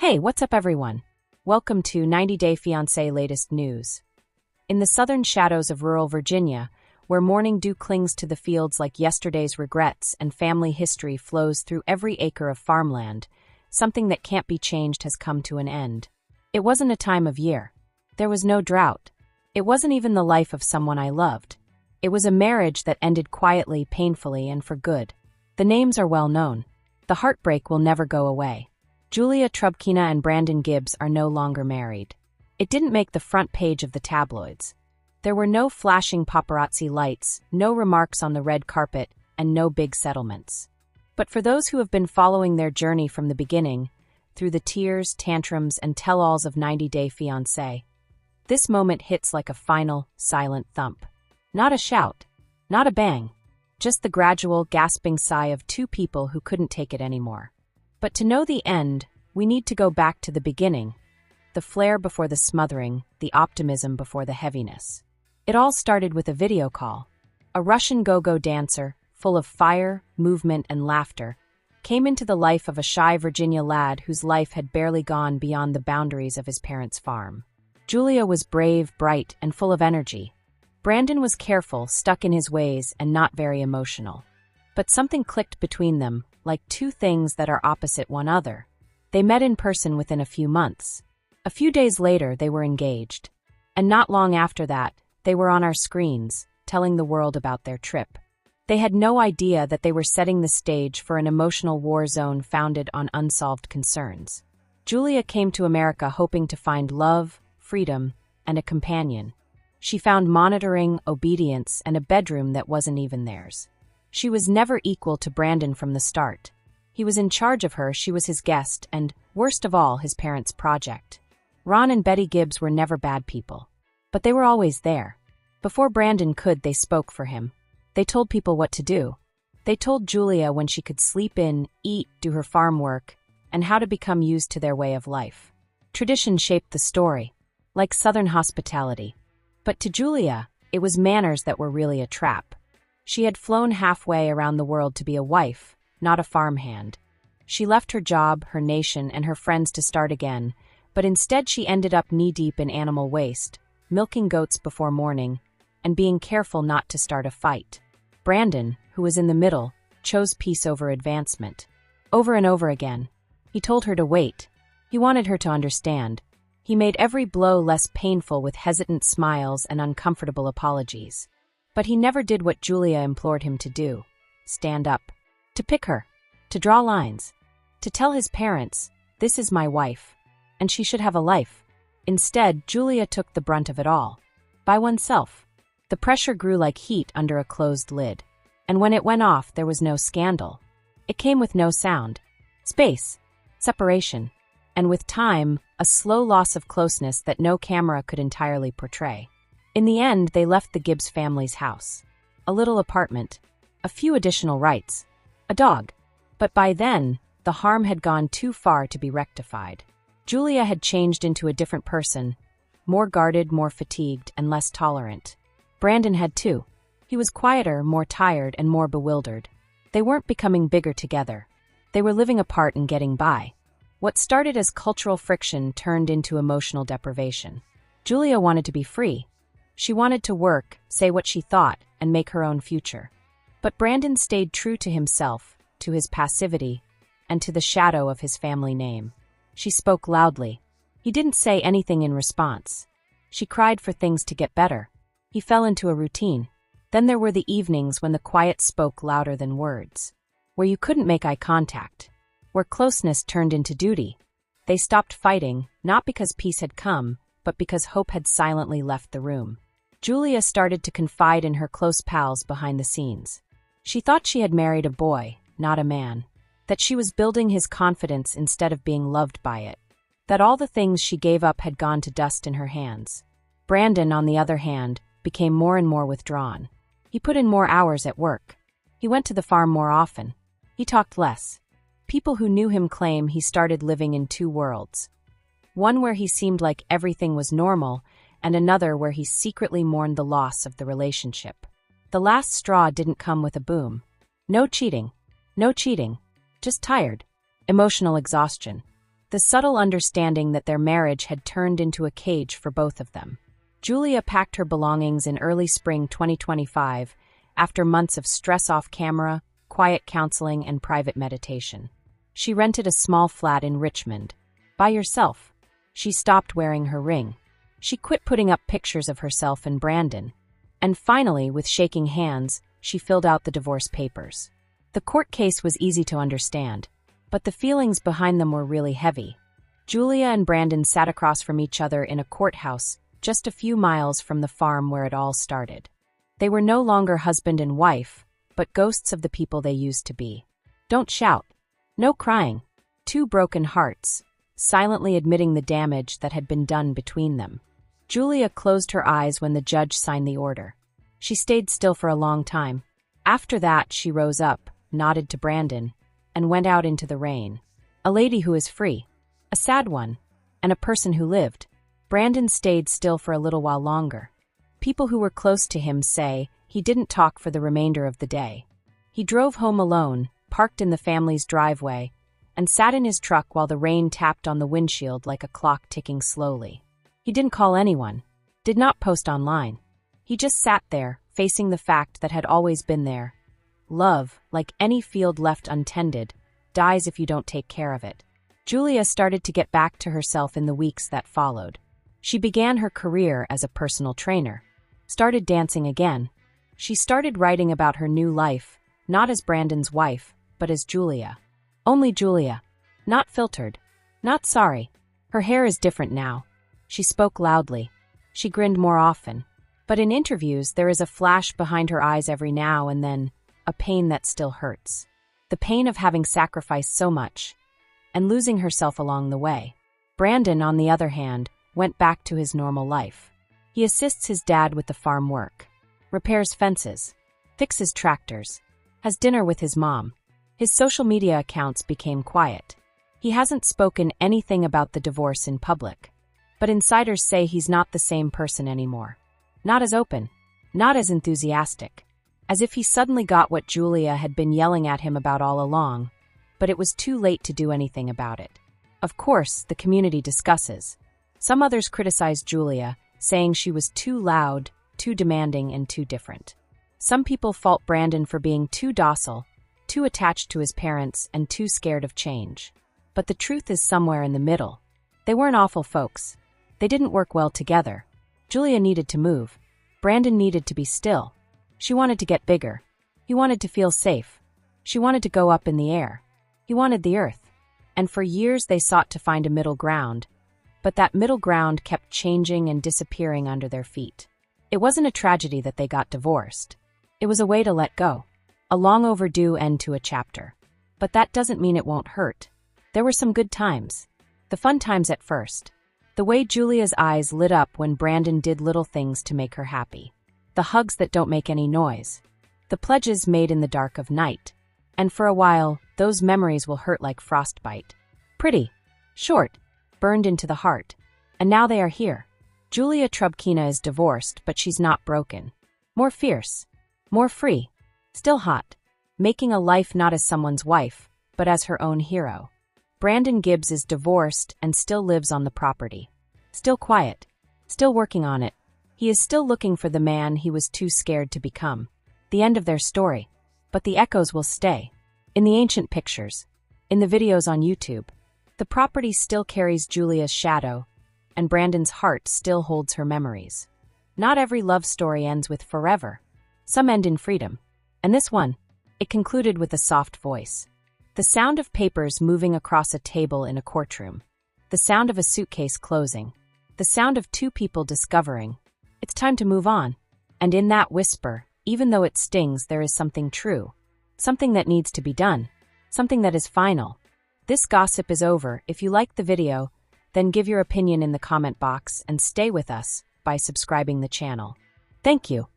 Hey, what's up everyone? Welcome to 90 Day Fiancé latest news. In the southern shadows of rural Virginia, where morning dew clings to the fields like yesterday's regrets and family history flows through every acre of farmland, something that can't be changed has come to an end. It wasn't a time of year. There was no drought. It wasn't even the life of someone I loved. It was a marriage that ended quietly, painfully, and for good. The names are well known. The heartbreak will never go away. Julia Trubkina and Brandon Gibbs are no longer married. It didn't make the front page of the tabloids. There were no flashing paparazzi lights, no remarks on the red carpet, and no big settlements. But for those who have been following their journey from the beginning, through the tears, tantrums, and tell-alls of 90 Day Fiancé, this moment hits like a final, silent thump. Not a shout, not a bang, just the gradual, gasping sigh of two people who couldn't take it anymore. But to know the end, we need to go back to the beginning. The flair before the smothering, the optimism before the heaviness. It all started with a video call. A Russian go-go dancer, full of fire, movement, and laughter, came into the life of a shy Virginia lad whose life had barely gone beyond the boundaries of his parents' farm. Julia was brave, bright, and full of energy. Brandon was careful, stuck in his ways, and not very emotional. But something clicked between them, like two things that are opposite one another. They met in person within a few months. A few days later, they were engaged. And not long after that, they were on our screens, telling the world about their trip. They had no idea that they were setting the stage for an emotional war zone founded on unsolved concerns. Julia came to America hoping to find love, freedom, and a companion. She found monitoring, obedience, and a bedroom that wasn't even theirs. She was never equal to Brandon from the start. He was in charge of her, she was his guest, and, worst of all, his parents' project. Ron and Betty Gibbs were never bad people. But they were always there. Before Brandon could, they spoke for him. They told people what to do. They told Julia when she could sleep in, eat, do her farm work, and how to become used to their way of life. Tradition shaped the story, like Southern hospitality. But to Julia, it was manners that were really a trap. She had flown halfway around the world to be a wife, not a farmhand. She left her job, her nation, and her friends to start again, but instead she ended up knee-deep in animal waste, milking goats before morning, and being careful not to start a fight. Brandon, who was in the middle, chose peace over advancement. Over and over again. He told her to wait. He wanted her to understand. He made every blow less painful with hesitant smiles and uncomfortable apologies. But he never did what Julia implored him to do. Stand up. To pick her. To draw lines. To tell his parents, this is my wife. And she should have a life. Instead, Julia took the brunt of it all. By oneself. The pressure grew like heat under a closed lid. And when it went off, there was no scandal. It came with no sound. Space. Separation. And with time, a slow loss of closeness that no camera could entirely portray. In the end, they left the Gibbs family's house. A little apartment. A few additional rights. A dog. But by then, the harm had gone too far to be rectified. Julia had changed into a different person. More guarded, more fatigued, and less tolerant. Brandon had too. He was quieter, more tired, and more bewildered. They weren't becoming bigger together. They were living apart and getting by. What started as cultural friction turned into emotional deprivation. Julia wanted to be free. She wanted to work, say what she thought, and make her own future. But Brandon stayed true to himself, to his passivity, and to the shadow of his family name. She spoke loudly. He didn't say anything in response. She cried for things to get better. He fell into a routine. Then there were the evenings when the quiet spoke louder than words. Where you couldn't make eye contact. Where closeness turned into duty. They stopped fighting, not because peace had come, but because hope had silently left the room. Julia started to confide in her close pals behind the scenes. She thought she had married a boy, not a man. That she was building his confidence instead of being loved by it. That all the things she gave up had gone to dust in her hands. Brandon, on the other hand, became more and more withdrawn. He put in more hours at work. He went to the farm more often. He talked less. People who knew him claim he started living in two worlds. One where he seemed like everything was normal, and another where he secretly mourned the loss of the relationship. The last straw didn't come with a boom. No cheating. No cheating. Just tired. Emotional exhaustion. the subtle understanding that their marriage had turned into a cage for both of them. Julia packed her belongings in early spring 2025 after months of stress off camera, quiet counseling, and private meditation. She rented a small flat in Richmond. By herself. She stopped wearing her ring. She quit putting up pictures of herself and Brandon. And finally, with shaking hands, she filled out the divorce papers. The court case was easy to understand, but the feelings behind them were really heavy. Julia and Brandon sat across from each other in a courthouse just a few miles from the farm where it all started. They were no longer husband and wife, but ghosts of the people they used to be. Don't shout. No crying. Two broken hearts, silently admitting the damage that had been done between them. Julia closed her eyes when the judge signed the order. She stayed still for a long time. After that, she rose up, nodded to Brandon, and went out into the rain. A lady who is free. A sad one. And a person who lived. Brandon stayed still for a little while longer. People who were close to him say he didn't talk for the remainder of the day. He drove home alone, parked in the family's driveway, and sat in his truck while the rain tapped on the windshield like a clock ticking slowly. He didn't call anyone, did not post online. He just sat there, facing the fact that had always been there. Love, like any field left untended, dies if you don't take care of it. Julia started to get back to herself in the weeks that followed. She began her career as a personal trainer, started dancing again. She started writing about her new life, not as Brandon's wife, but as Julia. Only Julia. Not filtered. Not sorry. Her hair is different now. She spoke loudly. She grinned more often. But in interviews, there is a flash behind her eyes every now and then, a pain that still hurts. The pain of having sacrificed so much, and losing herself along the way. Brandon, on the other hand, went back to his normal life. He assists his dad with the farm work, repairs fences, fixes tractors, has dinner with his mom. His social media accounts became quiet. He hasn't spoken anything about the divorce in public. But insiders say he's not the same person anymore. Not as open, not as enthusiastic. As if he suddenly got what Julia had been yelling at him about all along, but it was too late to do anything about it. Of course, the community discusses. Some others criticize Julia, saying she was too loud, too demanding, and too different. Some people fault Brandon for being too docile, too attached to his parents, and too scared of change. But the truth is somewhere in the middle. They weren't awful folks. They didn't work well together. Julia needed to move. Brandon needed to be still. She wanted to get bigger. He wanted to feel safe. She wanted to go up in the air. He wanted the earth. And for years they sought to find a middle ground. But that middle ground kept changing and disappearing under their feet. It wasn't a tragedy that they got divorced. It was a way to let go. A long overdue end to a chapter. But that doesn't mean it won't hurt. There were some good times. The fun times at first. The way Julia's eyes lit up when Brandon did little things to make her happy. The hugs that don't make any noise. The pledges made in the dark of night. And for a while, those memories will hurt like frostbite. Pretty. Short. Burned into the heart. And now they are here. Julia Trubkina is divorced, but she's not broken. More fierce. More free. Still hot. Making a life not as someone's wife, but as her own hero. Brandon Gibbs is divorced and still lives on the property. Still quiet. Still working on it. He is still looking for the man he was too scared to become. The end of their story. But the echoes will stay. In the ancient pictures. In the videos on YouTube. The property still carries Julia's shadow, and Brandon's heart still holds her memories. Not every love story ends with forever. Some end in freedom. And this one, it concluded with a soft voice. The sound of papers moving across a table in a courtroom. The sound of a suitcase closing. The sound of two people discovering. It's time to move on. And in that whisper, even though it stings, there is something true. Something that needs to be done. Something that is final. This gossip is over. If you liked the video, then give your opinion in the comment box and stay with us by subscribing the channel. Thank you.